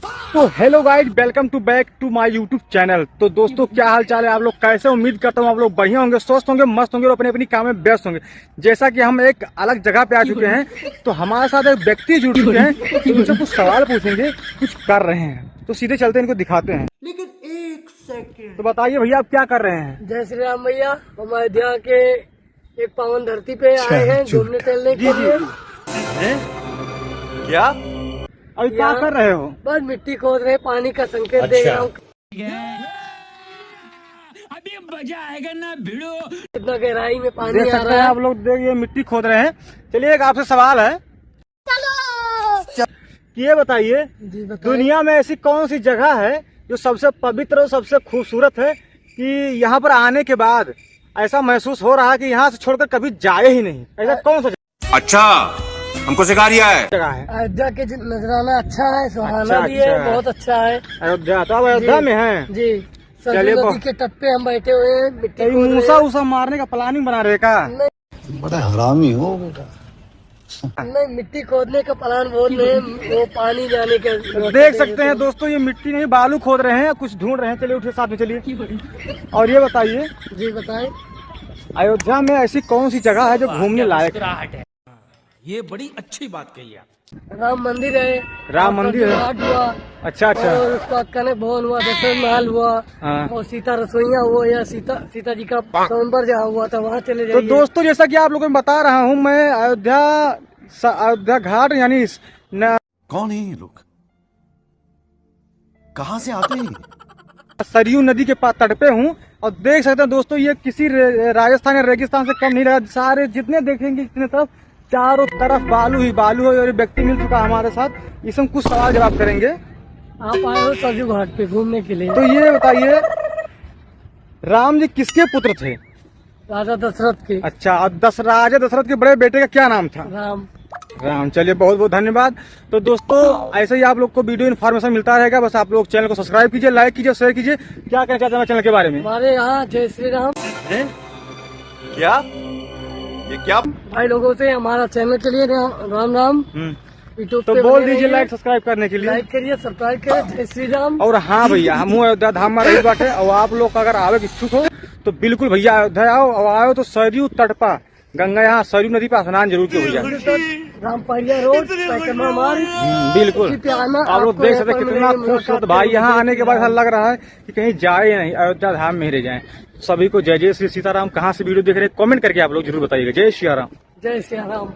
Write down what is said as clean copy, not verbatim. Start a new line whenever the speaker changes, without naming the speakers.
तो hello guys, welcome to back to my YouTube channel. तो दोस्तों, क्या हाल चाल है आप लोग? कैसे? उम्मीद करता हूँ आप लोग बढ़िया होंगे, स्वस्थ होंगे, मस्त होंगे और अपने अपनी काम में व्यस्त होंगे। जैसा कि हम एक अलग जगह पे आ चुके हैं, तो हमारे साथ एक व्यक्ति जुड़ चुके हैं, तो उनसे कुछ सवाल पूछेंगे, कुछ कर रहे हैं। तो सीधे चलते हैं, इनको दिखाते हैं।
लेकिन एक सेकंड,
तो बताइए भैया, आप क्या कर रहे हैं?
जय श्री राम भैया। हम अयोध्या के एक पावन धरती पे आए हैं घूमने टहलने के लिए।
क्या?
अभी क्या कर रहे हो?
बस मिट्टी खोद रहे, पानी का संकेत दे रहा हूँ।
अभी मजा आएगा ना भिड़ो।
कितना गहराई में पानी
देख
आ
सकते
रहा
हैं
है।
आप लोग, देखिए मिट्टी खोद रहे हैं। चलिए, एक आपसे सवाल है कि ये बताइए,
जी बताइए।
दुनिया में ऐसी कौन सी जगह है जो सबसे पवित्र और सबसे खूबसूरत है कि यहाँ पर आने के बाद ऐसा महसूस हो रहा है कि यहाँ से छोड़कर कभी जाए ही नहीं? ऐसा कौन सा
अच्छा, हमको सिखा रिया है।
जगह है?
अयोध्या के नजराना अच्छा है, सुहाना
अच्छा,
भी है,
अच्छा।
बहुत अच्छा है
अयोध्या? तो आप अयोध्या
जी।
में हैं?
जी, सरयू
चलिए,
नदी के तट पे हम बैठे हुए हैं, मिट्टी
कहीं
खोद रहे
मूसा
हैं।
उसा मारने का प्लानिंग बना रहे का?
बड़ा हरामी हो बेटा।
नहीं, मिट्टी खोदने का प्लान बोल रहे हैं, वो पानी जाने के।
देख सकते हैं दोस्तों, ये मिट्टी नहीं बालू खोद रहे हैं, कुछ ढूंढ रहे हैं। चलिए उठिए, साथ में चलिए। और ये बताइए,
जी बताएं।
अयोध्या में ऐसी कौन सी जगह है जो घूमने लायक है?
ये बड़ी अच्छी बात कही आप।
राम मंदिर है,
राम मंदिर है।
घाट हुआ,
अच्छा अच्छा।
और उसके बाद कनक भवन हुआ, दशरथ महल हुआ,
हाँ।
और सीता रसोईया हुआ, या सीता जी का स्वयंवर जहाँ हुआ था वहाँ चले
तो
जाइए।
दोस्तों, जैसा कि आप लोगों को बता रहा हूँ, मैं अयोध्या घाट यानी
कौन है ये लोग? कहाँ से आते हैं?
सरयू नदी के पास तट पे हूँ। और देख सकते हैं दोस्तों, ये किसी राजस्थान या रेगिस्तान से कम नहीं रहा। सारे जितने देखेंगे इतने तरफ, चारों तरफ बालू ही बालू है। और ये व्यक्ति मिल चुका है हमारे साथ, इसमें कुछ सवाल जवाब करेंगे।
आप आए हो सरयू घाट पे घूमने के लिए।
तो ये बताइए, राम जी किसके पुत्र थे?
राजा दशरथ के।
अच्छा, और राजा दशरथ के बड़े बेटे का क्या नाम था?
राम।
राम। चलिए, बहुत बहुत धन्यवाद। तो दोस्तों, ऐसे ही आप लोग को वीडियो इन्फॉर्मेशन मिलता रहेगा। बस आप लोग चैनल को सब्सक्राइब कीजिए, लाइक कीजिए, शेयर कीजिए। क्या कहना चाहते हैं चैनल के बारे में?
हमारे यहाँ जय श्री राम।
क्या? ये क्या?
भाई लोगों से हमारा चैनल के लिए राम राम। यूट्यूब
तो
पे
बोल
बने
दीजिए
रहिए,
लाइक सब्सक्राइब करने के लिए।
लाइक करिए, सब्सक्राइब करिए। जय श्री राम।
और हाँ भैया, हम अयोध्या धाम में रही बाटे। और आप लोग अगर आवे के इच्छुक हो तो बिल्कुल भैया अयोध्या आओ। और आओ तो सरयू तट पर, गंगा यहाँ सरयू नदी पर स्नान जरूर किया भैया।
रामपरिया रोड, पैकमा मार्ग।
बिल्कुल।
इसी पे आना,
आप लोग
आपको
देख
यहाँ
सकते
पर
हैं कितना
मिलेंगे,
खूबसूरत। भाई, यहाँ आने के बाद ऐसा लग रहा है कि कहीं जाए नहीं, अयोध्या धाम में ही रह जाए। सभी को जय जय श्री सीताराम। कहाँ से वीडियो देख रहे हैं कमेंट करके आप लोग जरूर बताइएगा। जय श्री राम।
जय श्री राम।